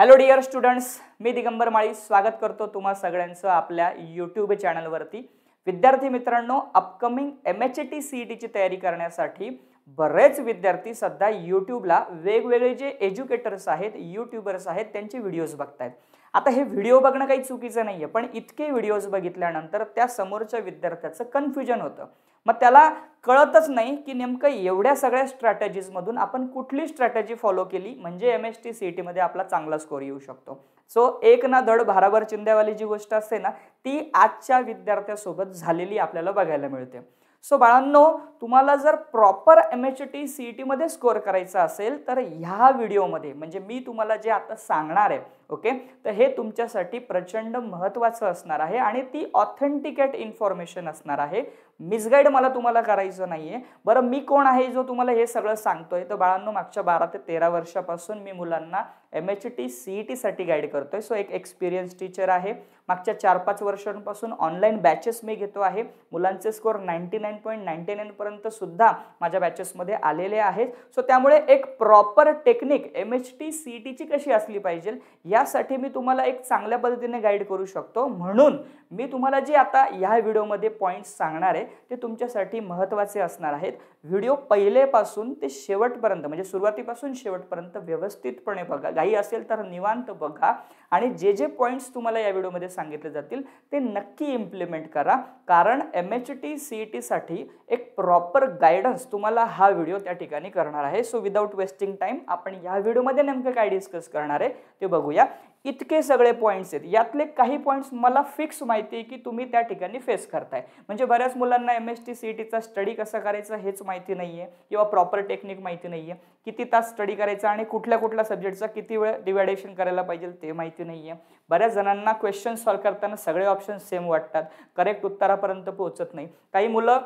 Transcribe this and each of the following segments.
Hello dear students, मी दिगंबर माळी स्वागत करतो तुम्हा सगळ्यांचं आपल्या यूट्यूब चॅनलवरती। विद्यार्थी मित्रांनो, अपकमिंग MHT CET ची तयारी करण्यासाठी बरेच विद्यार्थी सध्या यूट्यूबला वेगवेगळे जे एज्युकेटर्स आहेत, यूट्यूबर्स आहेत, त्यांचे व्हिडिओज बघतायत। आता हे व्हिडिओ बघणं काही चुकीचं नाहीये, पण इतके व्हिडिओज बघितल्यानंतर त्या समोरच्या विद्यार्थ्याचं कन्फ्युजन होतं। मग त्याला कळतच नाही की नेमकं एवढ्या सगळ्या स्ट्रॅटेजीज मधून आपण कुठली स्ट्रॅटेजी फॉलो केली म्हणजे MHT CET मध्ये आपला चांगला स्कोर येऊ शकतो। सो एक ना धड भाराभर चिंध्यावाली जी गोष्ट असते ना, ती आजच्या विद्यार्थ्यासोबत झालेली आपल्याला बघायला मिळते। सो बाळांनो, तुम्हाला जर प्रॉपर MHT CET मध्ये स्कोर करायचा असेल तर ह्या व्हिडिओमध्ये म्हणजे मी तुम्हाला जे आता सांगणार आहे, ओके, तर हे तुमच्यासाठी प्रचंड महत्त्वाचं असणार आहे आणि ती ऑथेंटिकेट इन्फॉर्मेशन असणार आहे। मिसगाइड मला तुम्हाला करायचं नाहीये। बरं, मी कोण आहे जो तुम्हाला हे सगळं सांगतोय? तर बाळांनो, मागच्या 12 ते 13 वर्षापासून मी मुलांना MHT CET साठी गाईड करतोय। सो एक एक्सपिरियन्स टीचर आहे। मागच्या 4-5 वर्षांपासून ऑनलाइन बॅचेस मी घेतो आहे। मुलांचे स्कोर 99.99 पर्यंत सुद्धा माझ्या बॅचेस मध्ये आलेले आहेत। सो त्यामुळे एक प्रॉपर टेक्निक MHT CET ची कशी असली पाहिजे यासाठी मी तुम्हाला एक चांगल्या पद्धतीने गाईड करू शकतो। म्हणून मी तुम्हाला जे आता या व्हिडिओमध्ये पॉइंट्स सांगणार आहे ते तुमच्यासाठी महत्त्वाचे असणार आहेत। व्हिडिओ पहिलेपासून ते शेवटपर्यंत म्हणजे सुरुवातीपासून शेवटपर्यंत व्यवस्थितपणे बघा। काही असेल तर निवांत बघा आणि जे जे पॉइंट्स तुम्हाला या व्हिडिओमध्ये सांगितले जातील ते नक्की इम्प्लिमेंट करा, कारण MHT CET साठी एक प्रॉपर गाइडन्स तुम्हाला हा व्हिडिओ त्या ठिकाणी करणार आहे। सो विदाउट वेस्टिंग टाइम आपण या व्हिडिओमध्ये नेमकं काय डिस्कस करणार आहे ते बघूया। इतके सगळे पॉइंट्स आहेत, यातले काही पॉइंट्स मला फिक्स माहिती आहे की तुम्ही त्या ठिकाणी फेस करताय। म्हणजे बऱ्याच मुलांना MHT CET चा स्टडी कसा करायचा हेच माहिती नाहीये किंवा प्रॉपर टेक्निक माहिती नाहीये, किती तास स्टडी करायचा आणि कुठल्या कुठल्या सब्जेक्टचा किती वेळ डिव्हायडेशन करायला पाहिजे ते माहिती नाहीये। बऱ्याच जणांना क्वेश्चन सॉल्व्ह करताना सगळे ऑप्शन्स सेम वाटतात, करेक्ट उत्तरापर्यंत पोहोचत नाही। काही मुलं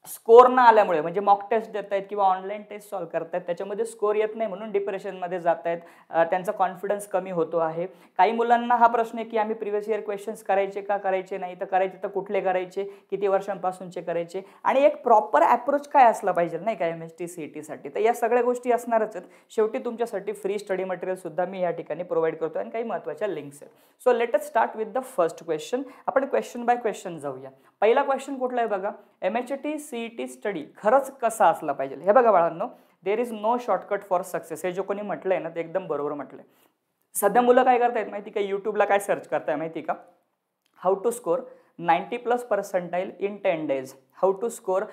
स्कोर न आल्यामुळे म्हणजे मॉक टेस्ट देत आहेत किंवा ऑनलाइन टेस्ट सॉल्व्ह करतायत, त्याच्यामध्ये स्कोर येत नाही म्हणून डिप्रेशनमध्ये जात आहेत, त्यांचा कॉन्फिडन्स कमी होतो आहे। काही मुलांना हा प्रश्न आहे की आम्ही प्रिव्हियस इयर क्वेश्चन्स करायचे का करायचे नाही, तर करायचे तर कुठले करायचे, किती वर्षांपासूनचे करायचे आणि एक प्रॉपर अप्रोच काय असला पाहिजे नाही का MHT CET साठी। तर या सगळ्या गोष्टी असणारच आहेत। शेवटी तुमच्यासाठी फ्री स्टडी मटेरियल सुद्धा मी या ठिकाणी प्रोव्हाइड करतो आणि काही महत्त्वाच्या लिंक्स आहेत। So let us start with the first question. आपण क्वेश्चन बाय क्वेश्चन जाऊया। पहिला क्वेश्चन कुठला आहे बघा, MHT CET स्टडी खरंच कसा असला पाहिजे। हे बघा बाळांनो, there is no shortcut for success हे जो कोणी म्हटलंय ना ते एकदम बरोबर म्हटलंय। सध्या मुलं काय करतायत माहिती का, यूट्यूबला काय सर्च करताय माहिती का, how to score 90+ percentile in 10 days, how to score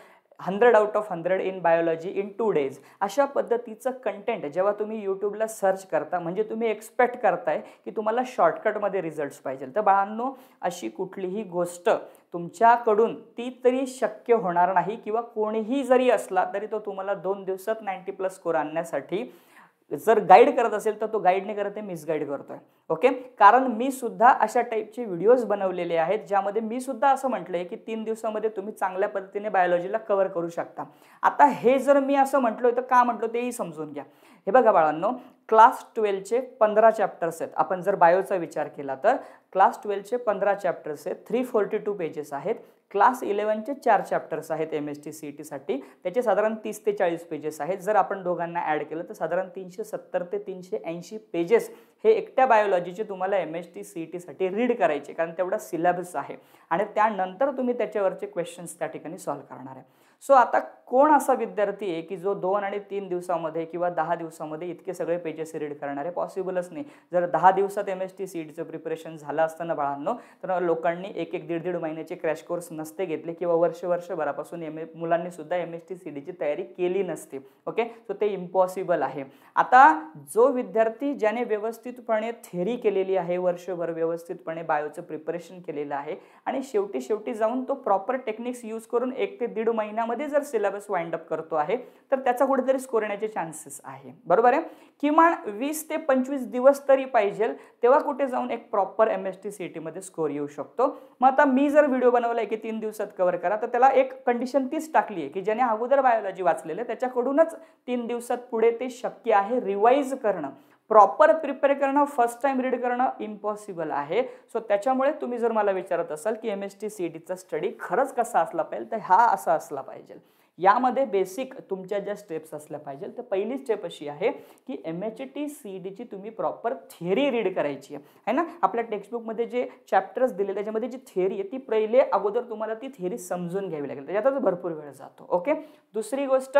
100 out of 100 in biology in 2 days। अशा पद्धतीचं कंटेंट जेव्हा तुम्ही यूट्यूबला सर्च करता म्हणजे तुम्ही एक्सपेक्ट करताय की तुम्हाला शॉर्टकटमध्ये रिझल्ट्स पाहिजे। तर बाळांनो, अशी कुठलीही गोष्ट तुमच्याकडून ती तरी शक्य होणार नाही किंवा कोणीही जरी असला तरी तो तुम्हाला 2 दिवसात 90+ स्कोर आणण्यासाठी जर गाईड करत असेल तर तो गाईड नाही करत आहे, मिसगाईड करतोय। ओके, कारण मी सुद्धा अशा टाईपचे व्हिडिओज बनवलेले आहेत ज्यामध्ये मी सुद्धा असं म्हटलंय की 3 दिवसामध्ये तुम्ही चांगल्या पद्धतीने बायोलॉजीला कव्हर करू शकता। आता हे जर मी असं म्हटलोय तर का म्हटलो तेही समजून घ्या। हे बघा बाळांनो, क्लास 12 चे 15 चॅप्टर्स आहेत। आपण जर बायोचा विचार केला तर क्लास 12 चे 15 चॅप्टर्स आहेत, 342 पेजेस आहेत। क्लास 11 चे 4 चॅप्टर्स आहेत MHT CET साठी, त्याचे साधारण 30 ते 40 पेजेस आहेत। जर आपण दोघांना ऍड केलं तर साधारण 370 ते 380 पेजेस हे एकट्या बायोलॉजीचे तुम्हाला MHT CET साठी रीड करायचे, कारण तेवढा सिलेबस आहे आणि त्यानंतर तुम्ही त्याच्यावरचे क्वेश्चन्स त्या ठिकाणी सॉल्व्ह करणार आहे। सो आता कोण असा विद्यार्थी आहे की जो 2 आणि 3 दिवसामध्ये किंवा 10 दिवसामध्ये इतके सगळे पेजेस रीड करणार आहे? पॉसिबलच नाही। जर 10 दिवसात MHT CET चं प्रिपरेशन झालं असतं ना बाळांनो, तर लोकांनी 1-1, 1.5 महिन्याचे क्रॅश कोर्स नसते घेतले किंवा वर्षभरापासून मुलांनी सुद्धा MHT CET ची तयारी केली नसती। ओके, सो ते इम्पॉसिबल आहे। आता जो विद्यार्थी ज्याने व्यवस्थितपणे थेअरी केलेली आहे, वर्षभर व्यवस्थितपणे बायोचं प्रिपरेशन केलेलं आहे आणि शेवटी जाऊन तो प्रॉपर टेक्निक्स यूज करून 1 ते 1.5 महिन्यामध्ये जर सिलेबस वाइंड अप करतो आहे तर त्याचा कुठेतरी स्कोर येण्याचे चान्सेस आहे, बरोबर आहे। किमान 20 ते 25 दिवस तरी पाहिजे, तेव्हा कुठे जाऊन एक प्रॉपर MHT CET मध्ये स्कोर येऊ शकतो। मग आता मी जर व्हिडिओ बनवलाय की 3 दिवसात कव्हर करा, तर त्याला एक कंडिशन तीच टाकली आहे की ज्याने अगोदर बायोलॉजी वाचलेलं आहे त्याच्याकडूनच 3 दिवसात पुढे ते शक्य आहे रिवाइज करणं, प्रॉपर प्रिपेअर करणं, फर्स्ट टाइम रीड करणं इम्पॉसिबल आहे। सो त्याच्यामुळे तुम्ही जर मला विचारत असाल की MHT CET चा स्टडी खरंच कसा असला पाहिजे, तर हा असा असला पाहिजे यामध्ये बेसिक तुमच्या ज्या स्टेप्स असल्या पाहिजे, तर पहिली स्टेप अशी आहे की MHT CET ची तुम्ही प्रॉपर थिअरी रीड करायची आहे ना. आपल्या टेक्स्टबुकमध्ये जे चॅप्टर्स दिले त्याच्यामध्ये जी थिअरी आहे ती पहिले अगोदर तुम्हाला ती थिअरी समजून घ्यावी लागेल, त्याच्यातच भरपूर वेळ जातो. ओके. दुसरी गोष्ट,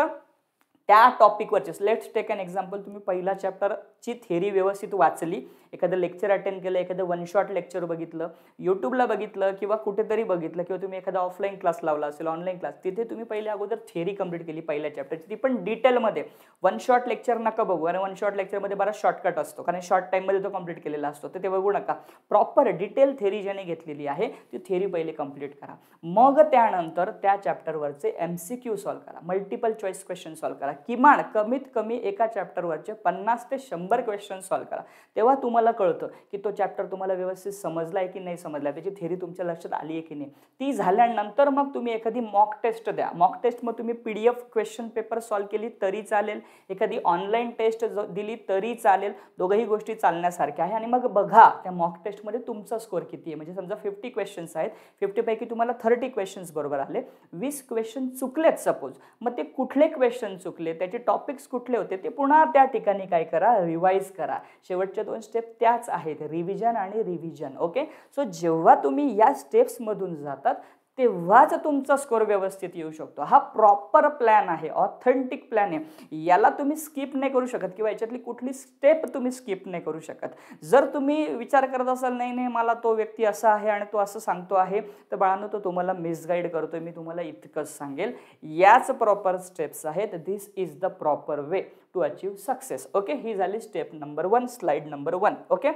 त्या टॉपिकवरचे, लेट्स टेक एन एक्झाम्पल, तुम्ही पहिला चॅप्टरची थिअरी व्यवस्थित वाचली, एखादं लेक्चर अटेंड केलं, एखादं वन शॉट लेक्चर बघितलं, यूट्यूबला बघितलं किंवा कुठेतरी बघितलं, किंवा तुम्ही एखादा ऑफलाईन क्लास लावला असेल, ऑनलाईन क्लास, तिथे तुम्ही पहिले अगोदर थिअरी कंप्लीट केली पहिल्या चॅप्टरची, ती पण डिटेलमध्ये. वन शॉट लेक्चर नका बघू, आणि वन शॉट लेक्चरमध्ये बराच शॉर्टकट असतो, कारण शॉर्ट टाईममध्ये तो कंप्लीट केलेला असतो, तर ते बघू नका. प्रॉपर डिटेल थिअरी ज्याने घेतलेली आहे ती थिअरी पहिले कंप्लीट करा. मग त्यानंतर त्या चॅप्टरवरचे MCQ सॉल्व्ह करा, मल्टिपल चॉईस क्वेश्चन सॉल्व्ह करा. किमान कमीत कमी एका चॅप्टरवरचे 50 ते 100 क्वेश्चन सॉल्व्ह करा. तेव्हा तुम्हाला कळतं की तो चॅप्टर तुम्हाला व्यवस्थित समजलाय की नाही समजलाय, त्याची थिअरी तुमच्या लक्षात आली आहे की नाही. ती झाल्यानंतर मग तुम्ही एखादी मॉक टेस्ट द्या. मॉक टेस्ट मग तुम्ही PDF क्वेश्चन पेपर सॉल्व्ह केली तरी चालेल, एखादी ऑनलाईन टेस्ट दिली तरी चालेल, दोघंही गोष्टी चालण्यासारख्या आहे. आणि मग बघा त्या मॉक टेस्टमध्ये तुमचा स्कोर किती आहे. म्हणजे समजा 50 क्वेश्चन्स आहेत, 50 पैकी तुम्हाला 30 क्वेश्चन्स बरोबर आले, 20 क्वेश्चन चुकलेत सपोज, मग ते कुठले क्वेश्चन चुकले, त्याचे टॉपिक्स कुठले होते, ते पुन्हा त्या ठिकाणी काय करा, रिवाइज करा. शेवटच्या 2 स्टेप त्याच आहेत, रिव्हिजन आणि रिव्हिजन. ओके. सो जेव्हा तुम्ही या स्टेप्स मधून जातात तेव्हाच तुमचा स्कोर व्यवस्थित येऊ शकतो. हा प्रॉपर प्लॅन आहे, ऑथेंटिक प्लॅन आहे, याला तुम्ही स्किप नाही करू शकत, किंवा याच्यातली कुठली स्टेप तुम्ही स्किप नाही करू शकत. जर तुम्ही विचार करत असाल नाही नाही मला तो व्यक्ती असा आहे आणि तो असं सांगतो आहे, तर बाळांनो तो तुम्हाला मिसगाईड करतोय. मी तुम्हाला इतकंच सांगेल, याच प्रॉपर स्टेप्स आहेत. This is the proper way to achieve success. Okay. ही झाली step number 1, slide number 1. Okay.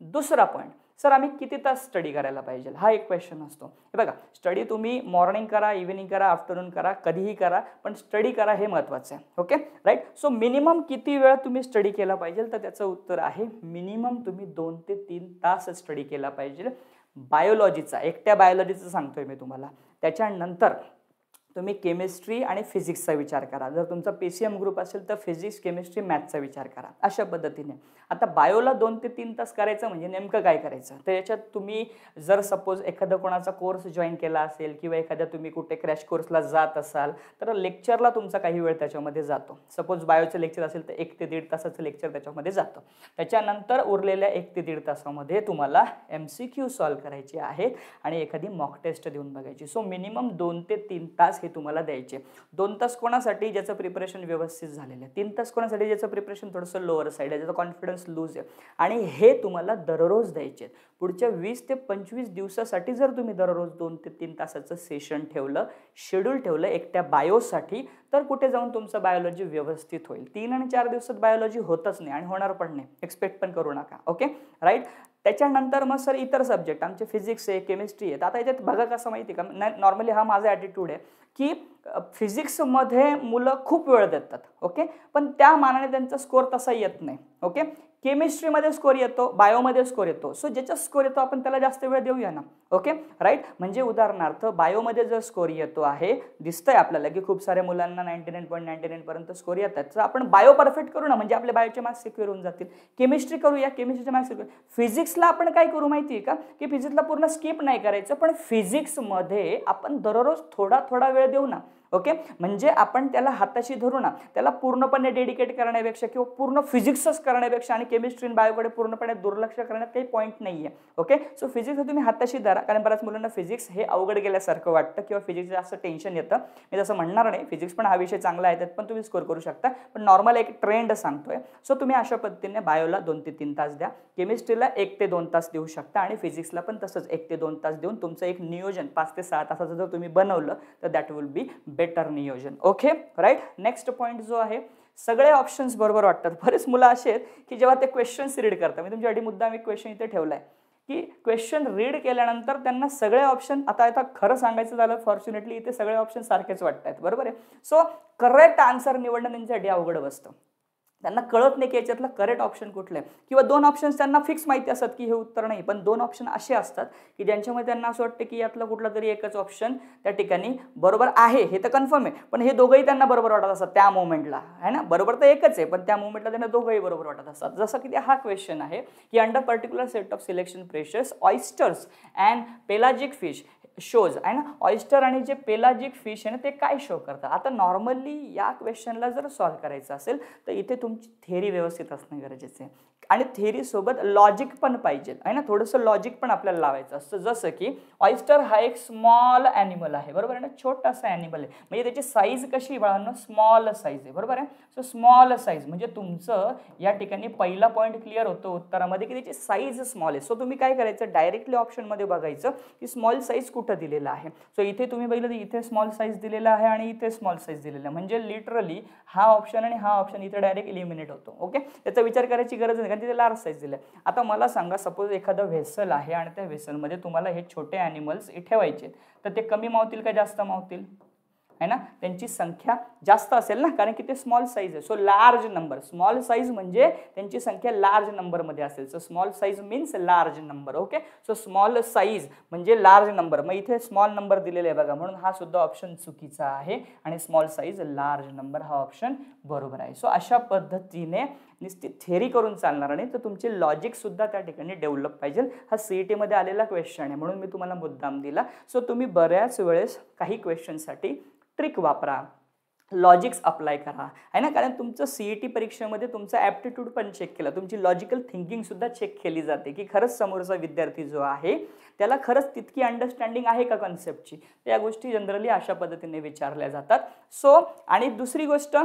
दुसरा पॉईंट, सर आम्ही किती तास स्टडी करायला पाहिजे, हा एक क्वेश्चन असतो. हे बघा, स्टडी तुम्ही मॉर्निंग करा, इव्हिनिंग करा, आफ्टरनून करा, कधीही करा, पण स्टडी करा हे महत्त्वाचं आहे. ओके. राईट. सो मिनिमम किती वेळ तुम्ही स्टडी केला पाहिजे, तर त्याचं उत्तर आहे मिनिमम तुम्ही 2 ते 3 तास स्टडी केला पाहिजे. बायोलॉजीचा, एकट्या बायोलॉजीचं सांगतोय मी तुम्हाला. त्याच्यानंतर तुम्ही केमिस्ट्री आणि फिजिक्सचा विचार करा. जर तुमचा PCM ग्रुप असेल तर फिजिक्स, केमिस्ट्री, मॅथ्सचा विचार करा. अशा पद्धतीने आता बायोला 2 ते 3 तास करायचं म्हणजे नेमकं काय करायचं, तर याच्यात तुम्ही जर सपोज एखादा कोणाचा कोर्स जॉईन केला असेल, किंवा एखाद्या तुम्ही कुठे क्रॅश कोर्सला जात असाल, तर लेक्चरला तुमचा काही वेळ त्याच्यामध्ये जातो. सपोज बायोचं लेक्चर असेल तर 1 ते 1.5 तासाचं लेक्चर त्याच्यामध्ये जातं. त्याच्यानंतर उरलेल्या 1 ते 1.5 तासामध्ये तुम्हाला MCQ सॉल्व्ह करायचे आहेत आणि एखादी मॉक टेस्ट देऊन बघायची. सो मिनिमम 2 ते 3 तास हे तुम्हाला द्यायचे. 2 तास कोणासाठी, ज्याचं प्रिपरेशन व्यवस्थित झालेलं आहे. 3 तास कोणासाठी, ज्याचं प्रिपरेशन थोडंसं लोअर साईड आहे, ज्याचा कॉन्फिडन्स लूज आहे. आणि हे तुम्हाला दररोज द्यायचे. पुढच्या 20 ते 25 दिवसासाठी जर तुम्ही दररोज 2 ते 3 तासाचं सेशन ठेवलं, शेड्यूल ठेवलं एकट्या बायोसाठी, तर कुठे जाऊन तुमचं बायोलॉजी व्यवस्थित होईल. 3 आणि 4 दिवसात बायोलॉजी होतच नाही आणि होणार पण नाही, एक्सपेक्ट पण करू नका. ओके. राईट. त्याच्यानंतर मग सर इतर सब्जेक्ट आमचे फिजिक्स आहे, केमिस्ट्री आहे. आता याच्यात बघा कसं माहिती आहे का, नॉर्मली हा माझा ॲटिट्यूड आहे की फिजिक्समध्ये मुलं खूप वेळ देतात. ओके. पण त्या मानाने त्यांचा स्कोर तसा येत नाही. ओके. केमिस्ट्रीमध्ये स्कोर येतो, बायोमध्ये स्कोर येतो. सो ज्याचा स्कोर येतो आपण त्याला जास्त वेळ देऊया ना. ओके. राईट. म्हणजे उदाहरणार्थ बायोमध्ये जर स्कोर येतो आहे, दिसतंय आपल्याला की खूप साऱ्या मुलांना 99.99 पर्यंत स्कोर येतात, तर आपण बायो परफेक्ट करू ना, म्हणजे आपले बायोचे मार्क्स सिक्युअर होऊन जातील. केमिस्ट्री करूया, केमिस्ट्रीचे मार्क्स सिक्युअर. फिजिक्सला आपण काय करू माहिती आहे का, की फिजिक्सला पूर्ण स्किप नाही करायचं, पण फिजिक्समध्ये आपण दररोज थोडा थोडा वेळ देऊ ना. ओके. म्हणजे आपण त्याला हाताशी धरू ना, त्याला पूर्णपणे डेडिकेट करण्यापेक्षा किंवा पूर्ण फिजिक्सच करण्यापेक्षा आणि केमिस्ट्री आणि बायोकडे पूर्णपणे दुर्लक्ष करण्यात काही पॉईंट नाहीये. ओके. सो फिजिक्स तुम्ही हाताशी धरा, कारण बऱ्याच मुलांना फिजिक्स हे अवघड गेल्यासारखं वाटतं किंवा फिजिक्स जास्त टेन्शन येतं. मी तसं म्हणणार नाही, फिजिक्स पण हा विषय चांगला आहे, त्यात पण तुम्ही स्कोर करू शकता, पण नॉर्मल एक ट्रेंड सांगतोय. सो तुम्ही अशा पद्धतीने बायोला 2 ते 3 तास द्या, केमिस्ट्रीला 1 ते 2 तास देऊ शकता आणि फिजिक्सला पण तसंच 1 ते 2 तास देऊन तुमचं एक नियोजन 5 ते 6 तासाचं जर तुम्ही बनवलं तर दॅट विल बी बेटर नियोजन. ओके. राईट. नेक्स्ट पॉईंट जो आहे, सगळे ऑप्शन्स बरोबर वाटतात. बरेच मुलं असे आहेत की जेव्हा ते क्वेश्चन्स रीड करतात, मी तुमच्यासाठी मुद्दाम एक क्वेश्चन इथे ठेवलाय की क्वेश्चन रीड केल्यानंतर त्यांना सगळे ऑप्शन, आता खरं सांगायचं झालं फॉर्च्युनेटली इथे सगळे ऑप्शन सारखेच वाटतात. बरोबर आहे. सो करेक्ट आन्सर निवडणं त्यांच्यासाठी अवघड बसतं. त्यांना कळत नाही की याच्यातलं करेक्ट ऑप्शन कुठलं आहे, किंवा 2 ऑप्शन्स त्यांना फिक्स माहिती असतात की हे उत्तर नाही, पण 2 ऑप्शन असे असतात की ज्यांच्यामध्ये त्यांना असं वाटतं की यातलं कुठला तरी एकच ऑप्शन त्या ठिकाणी बरोबर आहे, हे तर कन्फर्म आहे, पण हे दोघंही त्यांना बरोबर वाटत असतात त्या मोमेंटला, आहे ना. बरोबर तर एकच आहे, पण त्या मोमेंटला त्यांना दोघंही बरोबर वाटत असतात. जसं की हा क्वेश्चन आहे की under particular set of selection pressures oysters and pelagic fish shows, आहे ना. ऑयस्टर आणि जे पेलाजिक फिश आहे ना ते काय शो करतात. आता नॉर्मली या क्वेश्चनला जर सॉल्व्ह करायचं असेल तर इथे तुमची थेरी व्यवस्थित असणं गरजेचं आहे, आणि थेरी सोबत लॉजिक पण पाहिजे, आहे ना. थोडंसं लॉजिक पण आपल्याला लावायचं असतं. जसं की ऑयस्टर हा एक स्मॉल ॲनिमल आहे, बरोबर आहे ना, छोटासा ॲनिमल आहे, म्हणजे त्याची साईज कशी बाळांनो, स्मॉल साईज आहे, बरोबर आहे. सो स्मॉल साईज म्हणजे तुमचं या ठिकाणी पहिला पॉईंट क्लिअर होतो उत्तरामध्ये की त्याची साईज स्मॉल आहे. सो तुम्ही काय करायचं, डायरेक्टली ऑप्शनमध्ये बघायचं की स्मॉल साईज कुठं दिलेला आहे. सो इथे तुम्ही बघितलं तर इथे स्मॉल साईज दिलेला आहे आणि इथे स्मॉल साईज दिलेला आहे, म्हणजे लिटरली हा ऑप्शन आणि हा ऑप्शन इथे डायरेक्ट इलिमिनेट होतो. ओके, त्याचा विचार करायची गरज नाही कारण तिथे लार्ज साईज दिले. आता मला सांगा, सपोज एखादं व्हेसल आहे आणि त्या व्हेसलमध्ये तुम्हाला हे छोटे ॲनिमल्स ठेवायचे, तर ते कमी मावतील का जास्त मावतील, है ना. त्यांची संख्या जास्त असेल ना, कारण की ते स्मॉल साईज आहे. So large number, small size म्हणजे त्यांची संख्या लार्ज नंबरमध्ये असेल. So small size means large number. Okay, so small size म्हणजे लार्ज नंबर, मग इथे स्मॉल नंबर दिलेले आहे बघा, म्हणून हा सुद्धा ऑप्शन चुकीचा आहे आणि स्मॉल साईज लार्ज नंबर हा ऑप्शन बरोबर आहे. सो अशा पद्धतीने नुसती थेरी करून चालणार नाही, तर तुमचे लॉजिक सुद्धा त्या ठिकाणी डेव्हलप पाहिजे. हा CET मध्ये आलेला क्वेश्चन आहे म्हणून मी तुम्हाला मुद्दाम दिला. सो तुम्ही बऱ्याच वेळेस काही क्वेश्चनसाठी ट्रिक वापरा, लॉजिक्स अप्लाय करा, आहे ना. कारण तुमचं CET परीक्षेमध्ये तुमचा ॲप्टिट्यूड पण चेक केला, तुमची लॉजिकल थिंकिंग सुद्धा चेक केली जाते की खरंच समोरचा विद्यार्थी जो आहे त्याला खरंच तितकी अंडरस्टँडिंग आहे का कॉन्सेप्टची. या गोष्टी जनरली अशा पद्धतीने विचारल्या जातात. सो आणि दुसरी गोष्ट,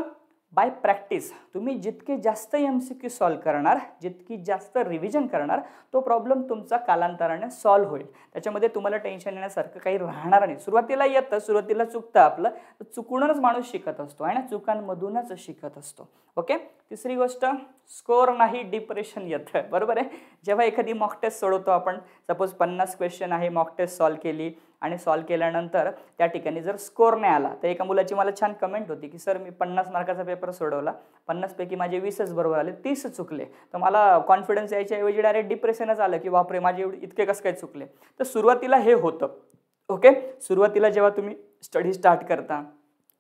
बाय प्रॅक्टिस तुम्ही जितके जास्त MCQ सॉल्व्ह करणार, जितकी जास्त रिव्हिजन करणार, तो प्रॉब्लेम तुमचा कालांतराने सॉल्व्ह होईल. त्याच्यामध्ये तुम्हाला टेन्शन येण्यासारखं काही राहणार नाही. सुरुवातीला येतं, सुरुवातीला चुकतं आपलं, चुकूनच माणूस शिकत असतो, आहे ना, चुकांमधूनच शिकत असतो. ओके, तिसरी गोष्ट, स्कोर नाही डिप्रेशन येतं, बरोबर आहे. जेव्हा एखादी मॉक टेस्ट सोडवतो आपण, सपोज 50 क्वेश्चन आहे, मॉक टेस्ट सॉल्व्ह केली आणि सॉल्व्ह केल्यानंतर त्या ठिकाणी जर स्कोर नाही आला, तर एका मुलाची मला छान कमेंट होती की सर मी 50 मार्काचा पेपर सोडवला, 50 पैकी माझे 20च बरोबर आले, 30 चुकले. तर मला कॉन्फिडन्स यायच्या ऐवजी डायरेक्ट डिप्रेशनच आलं की बापरे माझे इतके कसं काय चुकले. तर सुरुवातीला हे होतं. ओके, सुरुवातीला जेव्हा तुम्ही स्टडी स्टार्ट करता,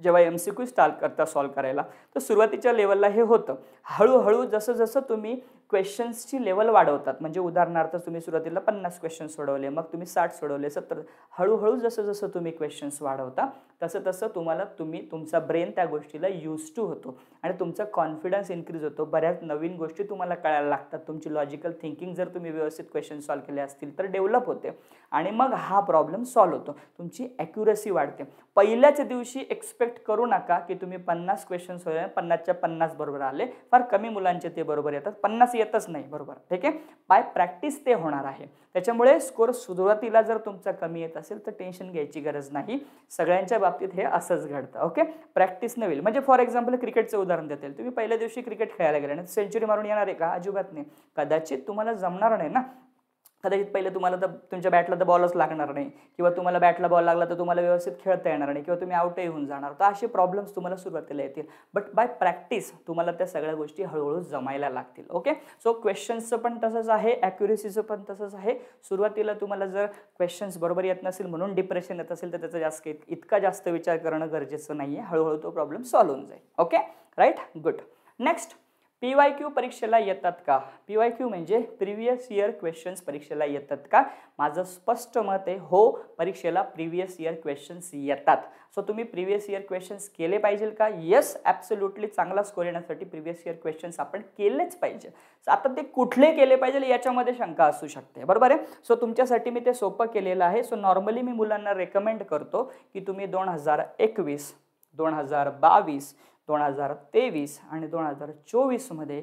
जेव्हा MCQ स्टार्ट करता सॉल्व्ह करायला, तर सुरुवातीच्या लेवलला हे होतं. हळूहळू जसं जसं तुम्ही क्वेश्चन्सची लेवल वाढवतात, म्हणजे उदाहरणार्थ तुम्ही सुरुवातीला 50 क्वेश्चन सोडवले, मग तुम्ही 60 सोडवले, 70, हळूहळू जसं जसं तुम्ही क्वेश्चन्स वाढवता तसं तसं तुमचा ब्रेन त्या गोष्टीला यूज टू होतो आणि तुमचा कॉन्फिडन्स इन्क्रीज होतो. बऱ्याच नवीन गोष्टी तुम्हाला कळायला लागतात. तुमची लॉजिकल थिंकिंग जर तुम्ही व्यवस्थित क्वेश्चन सॉल्व्ह केले असतील तर डेव्हलप होते आणि मग हा प्रॉब्लेम सॉल्व्ह होतो. तुमची ॲक्युरसी वाढते. पहिल्याच दिवशी एक्सपेक्ट करू नका की तुम्ही 50 क्वेश्चन सोडवले, 50च्या 50 बरोबर आले. फार कमी मुलांचे ते बरोबर येतात, 50 येतच नाही, बरोबर. ठीक आहे, बाय प्रॅक्टिस ते होणार आहे. त्याच्यामुळे स्कोर सुरुवातीला जर तुमचा कमी येत असेल तर टेन्शन घ्यायची गरज नाही. सगळ्यांच्या बाबतीत हे असंच घडतं. ओके, प्रॅक्टिस न होईल. म्हणजे फॉर एक्झाम्पल क्रिकेटचं उदाहरण देता येईल. तुम्ही पहिल्या दिवशी क्रिकेट खेळायला गेले आणि सेंचुरी मारून येणार आहे का? अजिबात नाही. कदाचित तुम्हाला जमणार नाही ना, कदाचित पहिले तुम्हाला तर तुमच्या बॅटला तर बॉलच लागणार नाही, किंवा तुम्हाला बॅटला बॉल लागला तर तुम्हाला व्यवस्थित खेळता येणार नाही, किंवा तुम्ही आउटही होऊन जाणार. तर असे प्रॉब्लेम्स तुम्हाला सुरुवातीला येतील, बट बाय प्रॅक्टिस तुम्हाला त्या सगळ्या गोष्टी हळूहळू जमायला लागतील. ओके, सो क्वेश्चन्सचं पण तसंच आहे, ॲक्युरेसीचं पण तसंच आहे. सुरुवातीला तुम्हाला जर क्वेश्चन्स बरोबर येत नसेल म्हणून डिप्रेशन येत असेल तर त्याचा इतका जास्त विचार करणं गरजेचं नाही आहे. हळूहळू तो प्रॉब्लेम सॉल्व्ह होऊन जाईल. Okay, right, good. Next, PYQ परीक्षेला येतात का? PYQ म्हणजे प्रिव्हियस इयर क्वेश्चन्स परीक्षेला येतात का? माझं स्पष्ट मत आहे हो, परीक्षेला प्रिव्हियस इयर क्वेश्चन्स येतात. सो तुम्ही प्रिव्हियस इयर क्वेश्चन्स केले पाहिजे का? Yes, absolutely. चांगला स्कोर येण्यासाठी प्रिव्हियस इयर क्वेश्चन्स आपण केलेच पाहिजे. आता ते कुठले केले पाहिजे याच्यामध्ये शंका असू शकते, बरोबर आहे. सो तुमच्यासाठी मी ते सोपं केलेलं आहे. सो नॉर्मली मी मुलांना रेकमेंड करतो की तुम्ही 2021, 2022, 2023 आणि 2024 मध्ये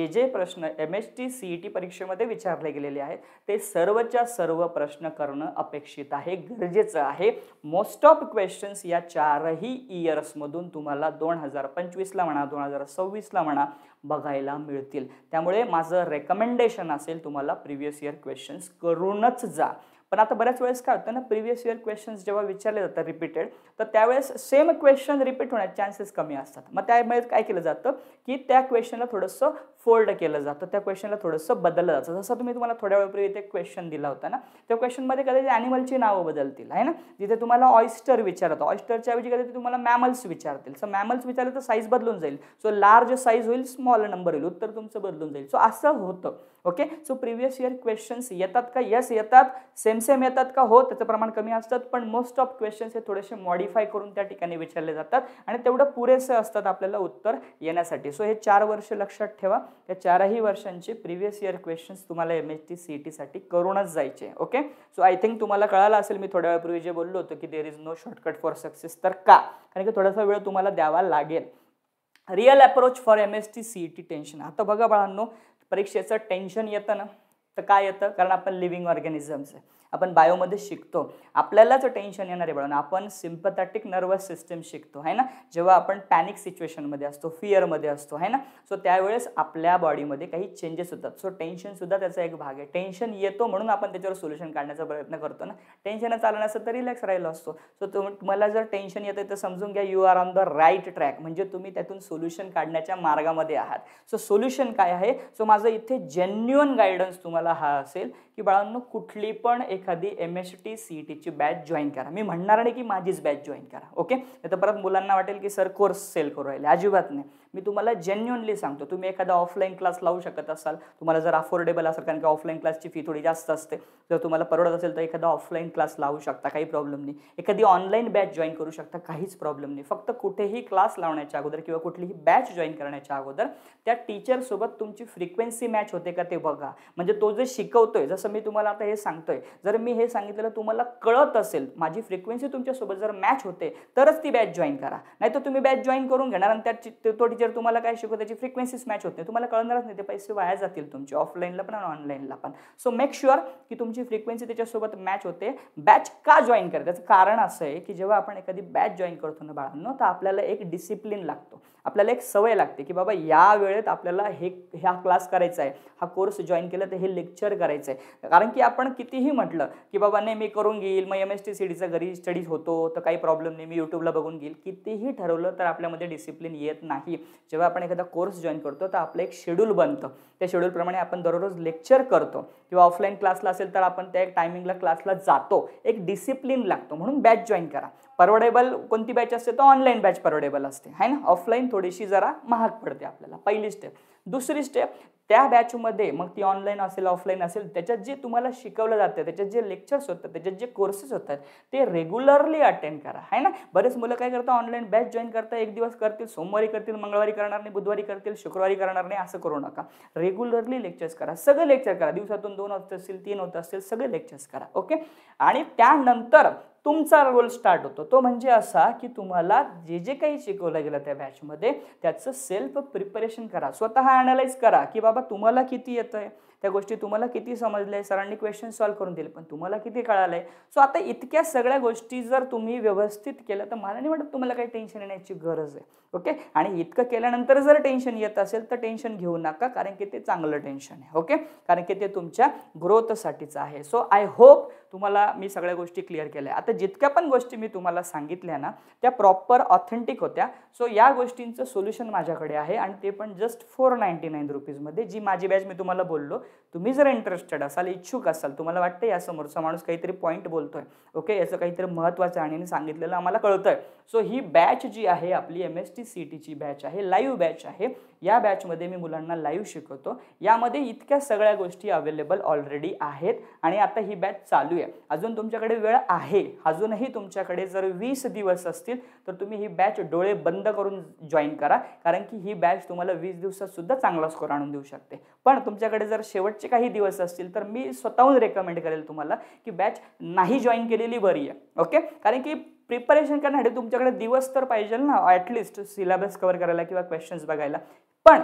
जे प्रश्न MHT CET परीक्षेमध्ये विचारले गेलेले आहेत ते सर्वच्या सर्व प्रश्न करणं अपेक्षित आहे, गरजेचं आहे. मोस्ट ऑफ क्वेश्चन्स या 4ही इयर्समधून तुम्हाला 2025ला म्हणा, 2026ला म्हणा बघायला मिळतील. त्यामुळे माझं रेकमेंडेशन असेल तुम्हाला प्रिव्हियस इयर क्वेश्चन्स करूनच जा. पण आता बऱ्याच वेळेस काय होतं ना, प्रिव्हियस इयर क्वेश्चन्स जेव्हा विचारले जातात रिपीटेड, तर त्यावेळेस सेम क्वेश्चन रिपीट होण्याचे चान्सेस कमी असतात. मग त्यामुळे काय केलं जातं की त्या क्वेश्चनला थोडंसं फोल्ड केलं जातं, त्या क्वेश्चनला थोडंसं बदललं जातं. जसं तुम्हाला थोड्या वेळापूर्वी इथे क्वेश्चन दिला होता ना, त्या क्वेश्चनमध्ये कदाचित ॲनिमलची नावं बदलतील आहे ना, जिथे तुम्हाला ऑयस्टर विचारतं, ऑयस्टरच्या ऐवजी कदाचित तुम्हाला मॅमल्स विचारतील. सो मॅमल्स विचारलं तर साईज बदलून जाईल. सो लार्ज साईज होईल, स्मॉल नंबर होईल, उत्तर तुमचं बदलून जाईल. सो असं होतं. Okay, so previous year questions येतात का? येस येतात. सेम येतात का? हो, त्याचं प्रमाण कमी असतात, पण मोस्ट ऑफ क्वेश्चन्स हे थोडेसे मॉडिफाय करून त्या ठिकाणी विचारले जातात आणि तेवढं पुरेसे असतात आपल्याला उत्तर येण्यासाठी. सो हे 4 वर्ष लक्षात ठेवा. त्या 4ही वर्षांचे प्रिव्हियस इयर क्वेश्चन्स तुम्हाला MHT CET साठी करूनच जायचे. ओके, सो आय थिंक तुम्हाला कळालं असेल मी थोड्या वेळापूर्वी जे बोललो होतो की there is no shortcut for success. तर का? कारण की थोडासा वेळ तुम्हाला द्यावा लागेल. Real approach for MHT CET tension. आता बघा बाळांनो, परीक्षेचं टेन्शन येतं ना, तर काय येतं? कारण आपण लिव्हिंग ऑर्गॅनिझम्स आहे, आपण बायोमध्ये शिकतो, आपल्यालाच टेन्शन येणार आहे बाळांनो. आपण सिम्पॅथॅटिक नर्वस सिस्टम शिकतो आहे ना, जेव्हा आपण पॅनिक सिच्युएशनमध्ये असतो, फिअरमध्ये असतो आहे ना, सो त्यावेळेस आपल्या बॉडीमध्ये काही चेंजेस होतात. सो टेन्शन सुद्धा त्याचा एक भाग आहे. टेन्शन येतो म्हणून आपण त्याच्यावर सोल्युशन काढण्याचा प्रयत्न करतो ना. टेन्शनच आलं नसतं तर रिलॅक्स राहिलो असतो. सो तुम्हाला जर टेन्शन येतं तर समजून घ्या you are on the right track, म्हणजे तुम्ही त्यातून सोल्युशन काढण्याच्या मार्गामध्ये आहात. सो सोल्युशन काय आहे? सो माझं इथे जेन्युइन गायडन्स तुम्हाला हा असेल की बाळांनो, कुठली पण एखादी MHT CET ची बॅच जॉईन करा. मी म्हणणार नाही की माझीच बॅच जॉईन करा. ओके, तर परत मुलांना वाटेल की सर कोर्स सेल करू राहिले, अजिबात नाही. मी तुम्हाला जेन्युइनली सांगतो, तुम्ही एखादा ऑफलाईन क्लास लावू शकत असाल, तुम्हाला जर अफोर्डेबल असेल, कारण की ऑफलाईन क्लासची फी थोडी जास्त असते, जर तुम्हाला परवडत असेल तर एखादा ऑफलाईन क्लास लावू शकता, काही प्रॉब्लेम नाही. एखादी ऑनलाईन बॅच जॉईन करू शकता, काहीच प्रॉब्लेम नाही. फक्त कुठेही क्लास लावण्याच्या अगोदर किंवा कुठलीही बॅच जॉईन करण्याच्या अगोदर त्या टीचर सोबत तुमची फ्रिक्वेन्सी मॅच होते का ते बघा. म्हणजे तो जे शिकवतोय, जसं मी तुम्हाला आता हे सांगतोय, जर मी हे सांगितलेलं तुम्हाला कळत असेल, माझी फ्रिक्वेन्सी तुमच्यासोबत जर मॅच होते तरच ती बॅच जॉईन करा. नाही तर तुम्ही बॅच जॉईन करून घेणार आणि तो टीचर तुम्हाला काय शिकवतो त्याची फ्रिक्वेन्सीच मॅच होत नाही, तुम्हाला कळणारच नाही, ते पैसे वाया जातील तुमचे, ऑफलाईनला पण आणि ऑनलाईनला पण. सो मेक शुअर की तुमची फ्रिक्वेन्सी त्याच्यासोबत मॅच होते. बॅच का जॉईन करा? त्याचं कारण असं आहे की जेव्हा आपण एखादी बॅच जॉईन करतो ना बाळांनो, तर आपल्याला एक डिसिप्लिन लागतो, आपल्याला एक सवय लागते की बाबा या वेळेत आपल्याला हा क्लास करायचा आहे, हा कोर्स जॉईन केला तर हे लेक्चर करायचं आहे. कारण की आपण कितीही म्हटलं की बाबा नाही मी करून घेईल, मग MHT CETचा घरी स्टडीज होतो तर काही प्रॉब्लेम नाही, मी यूट्यूबला बघून घेईल, कितीही ठरवलं तर आपल्यामध्ये डिसिप्लिन येत नाही. जेव्हा आपण एखादा कोर्स जॉईन करतो तर आपलं एक शेड्यूल बनतं, त्या शेड्यूलप्रमाणे आपण दररोज लेक्चर करतो किंवा ऑफलाईन क्लासला असेल तर आपण त्या टायमिंगला क्लासला जातो, एक डिसिप्लिन लागतो. म्हणून बॅच जॉईन करा. परवडेबल कोणती बॅच असते? तर ऑनलाईन बॅच परवडेबल असते आहे ना, ऑफलाईन थोडीशी जरा महाग पडते आपल्याला. पहिली स्टेप. दुसरी स्टेप, त्या बॅचमध्ये मग ती ऑनलाईन असेल ऑफलाईन असेल, त्याच्यात जे तुम्हाला शिकवलं जातं, त्याच्यात जे लेक्चर्स होतात, त्याच्यात जे कोर्सेस होतात ते रेग्युलरली अटेंड करा आहे ना. बरेच मुलं काय करतात, ऑनलाईन बॅच जॉईन करता, एक दिवस करतील, सोमवारी करतील, मंगळवारी करणार नाही, बुधवारी करतील, शुक्रवारी करणार नाही, असं करू नका. रेग्युलरली लेक्चर्स करा, सगळे लेक्चर करा, दिवसातून 2 होत असतील, 3 होत असतील, सगळे लेक्चर्स करा. ओके, आणि त्यानंतर तुमचा रोल स्टार्ट होतो, तो म्हणजे असा की तुम्हाला जे जे काही शिकवलं गेलं त्या बॅचमध्ये त्याचं सेल्फ प्रिपरेशन करा. स्वतः अनालाइज करा की बाबा तुम्हाला किती येतंय, त्या गोष्टी तुम्हाला किती समजल्या, सरांनी क्वेश्चन सॉल्व्ह करून दिले पण तुम्हाला किती कळालंय. सो आता इतक्या सगळ्या गोष्टी जर तुम्ही व्यवस्थित केल्या तर मला नाही वाटत तुम्हाला काही टेन्शन येण्याची गरज आहे. ओके, आणि इतकं केल्यानंतर जर टेन्शन येत असेल तर टेन्शन घेऊ नका, कारण की ते चांगलं टेन्शन आहे. ओके, कारण की ते तुमच्या ग्रोथसाठीच आहे. सो आय होप तुम्हाला मी सगळ्या गोष्टी क्लिअर केल्या. आता जितक्या पण गोष्टी मी तुम्हाला सांगितल्या ना त्या प्रॉपर ऑथेंटिक होत्या. सो या गोष्टींचं सोल्युशन माझ्याकडे आहे आणि ते पण जस्ट 499 रुपीजमध्ये, जी माझी बॅच मी तुम्हाला बोललो. तुम्ही जर इंटरेस्टेड असाल, इच्छुक असाल, तुम्हाला वाटतं या समोरचा माणूस काहीतरी पॉईंट बोलतोय, ओके, याचं काहीतरी महत्त्वाचं आणि सांगितलेलं आम्हाला कळतंय. सो ही बॅच जी आहे आपली MHT CETची बॅच आहे, लाईव्ह बॅच आहे. या बॅचमध्ये मी मुलांना लाईव्ह शिकवतो. यामध्ये इतक्या सगळ्या गोष्टी अवेलेबल ऑलरेडी आहेत आणि आता ही बॅच चालू आहे. अजून तुमच्याकडे वेळ आहे, अजूनही तुमच्याकडे जर 20 दिवस असतील तर तुम्ही ही बॅच डोळे बंद करून जॉईन करा, कारण की ही बॅच तुम्हाला 20 दिवसात सुद्धा चांगला स्कोर आणून देऊ शकते. पण तुमच्याकडे जर शेवटचे काही दिवस असतील तर मी स्वतःहून रेकमेंड करेल तुम्हाला की बॅच नाही जॉईन केलेली बरी आहे. ओके, कारण की प्रिपरेशन करण्यासाठी तुमच्याकडे दिवस तर पाहिजे ना, ॲटलिस्ट सिलेबस कव्हर करायला किंवा क्वेश्चन्स बघायला. पण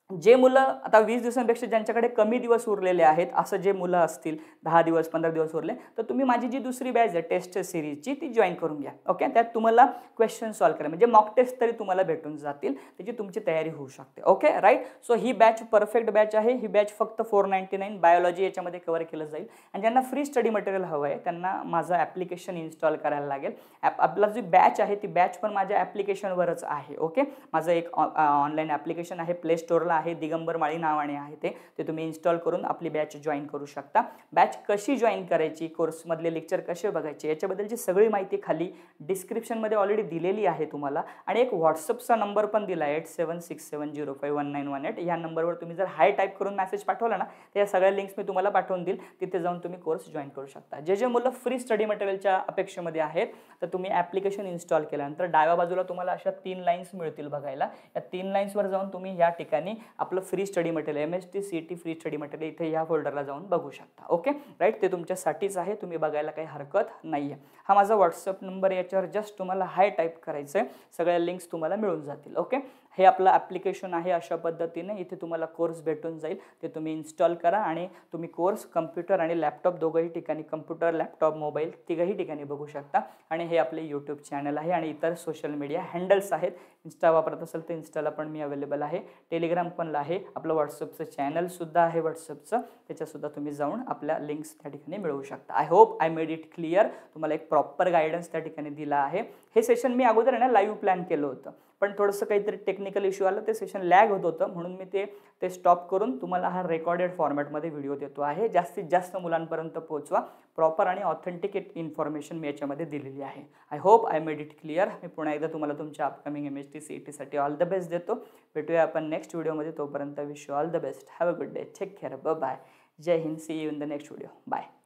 जे मुलं आता 20 दिवसांपेक्षा ज्यांच्याकडे कमी दिवस उरलेले आहेत, असं जे मुलं असतील 10 दिवस 15 दिवस उरले, तर तुम्ही माझी जी दुसरी बॅच आहे टेस्ट सिरीजची ती जॉईन करून घ्या. ओके, त्यात तुम्हाला क्वेश्चन सॉल्व्ह करा, म्हणजे मॉक टेस्ट तरी तुम्हाला भेटून जातील, त्याची तुमची तयारी होऊ शकते. Okay right. सो ही बॅच परफेक्ट बॅच आहे. ही बॅच फक्त 499 बायोलॉजी याच्यामध्ये कव्हर केलं जाईल. आणि ज्यांना फ्री स्टडी मटेरियल हवं आहे त्यांना माझं ॲप्लिकेशन इन्स्टॉल करायला लागेल. आपला जी बॅच आहे ती बॅच पण माझ्या ॲप्लिकेशनवरच आहे. ओके, माझं एक ऑनलाईन ॲप्लिकेशन आहे, प्ले स्टोअरला आहे, दिगंबर माळी नावाने आहे ते तुम्ही इन्स्टॉल करून आपली बॅच जॉईन करू शकता. बॅच कशी जॉईन करायची, कोर्समधले लेक्चर कसे बघायचे याच्याबद्दलची सगळी माहिती खाली डिस्क्रिप्शनमध्ये ऑलरेडी दिलेली आहे तुम्हाला. आणि एक व्हॉट्सअपचा नंबर पण दिला आहे 8767051918. या नंबरवर तुम्ही जर हाय टाईप करून मेसेज पाठवला ना, तर या सगळ्या लिंक्स मी तुम्हाला पाठवून देईल, तिथे जाऊन तुम्ही कोर्स जॉईन करू शकता. जे मुलं फ्री स्टडी मटेरियलच्या अपेक्षेमध्ये आहेत तर तुम्ही ॲप्लिकेशन इन्स्टॉल केल्यानंतर डाव्या बाजूला तुम्हाला अशा 3 लाईन्स मिळतील बघायला. या 3 लाईन्सवर जाऊन तुम्ही या ठिकाणी आपलं free study material MHT CET free study material इथे या फोल्डरला जाऊन बघू शकता. ओके राईट, ते तुमच्यासाठीच आहे, तुम्ही बघायला काही हरकत नाही आहे. हा माझा व्हॉट्सअप नंबर, याच्यावर जस्ट तुम्हाला हाय टाईप करायचं आहे, सगळ्या लिंक्स तुम्हाला मिळून जातील. ओके, हे आपलं ॲप्लिकेशन आहे. अशा पद्धतीने इथे तुम्हाला कोर्स भेटून जाईल, ते तुम्ही इन्स्टॉल करा आणि तुम्ही कोर्स कम्प्युटर आणि लॅपटॉप दोघंही ठिकाणी, कम्प्युटर लॅपटॉप मोबाईल तिघंही ठिकाणी बघू शकता. आणि हे आपले यूट्यूब चॅनल आहे आणि इतर सोशल मीडिया हँडल्स आहेत. इन्स्टा वापरत असेल तर इन्स्टाला पण मी अवेलेबल आहे, टेलिग्राम पण आहे, आपलं व्हॉट्सअपचं चॅनलसुद्धा आहे व्हॉट्सअपचं, त्याच्यासुद्धा तुम्ही जाऊन आपल्या लिंक्स त्या ठिकाणी मिळवू शकता. I hope I made it clear. तुम्हाला एक प्रॉपर गायडन्स त्या ठिकाणी दिला आहे. हे सेशन मी अगोदर आहे ना लाईव्ह प्लॅन केलं होतं, पण थोडंसं काहीतरी टेक्निकल इश्यू आलं, ते सेशन लॅग होत होतं, म्हणून मी ते स्टॉप करून तुम्हाला हा रेकॉर्डेड फॉर्मॅटमध्ये व्हिडिओ देतो आहे. जास्तीत जास्त मुलांपर्यंत पोहोचवा. प्रॉपर आणि ऑथेंटिकेट इन्फॉर्मेशन मी याच्यामध्ये दिलेली आहे. I hope I made it clear. मी पुन्हा एकदा तुम्हाला तुमच्या upcoming MHT CET all the best देतो. भेटूया आपण नेक्स्ट व्हिडिओमध्ये. तोपर्यंत wish you all the best. Have a good day. Take care. Bye. जय हिंद. See you in the next video. Bye.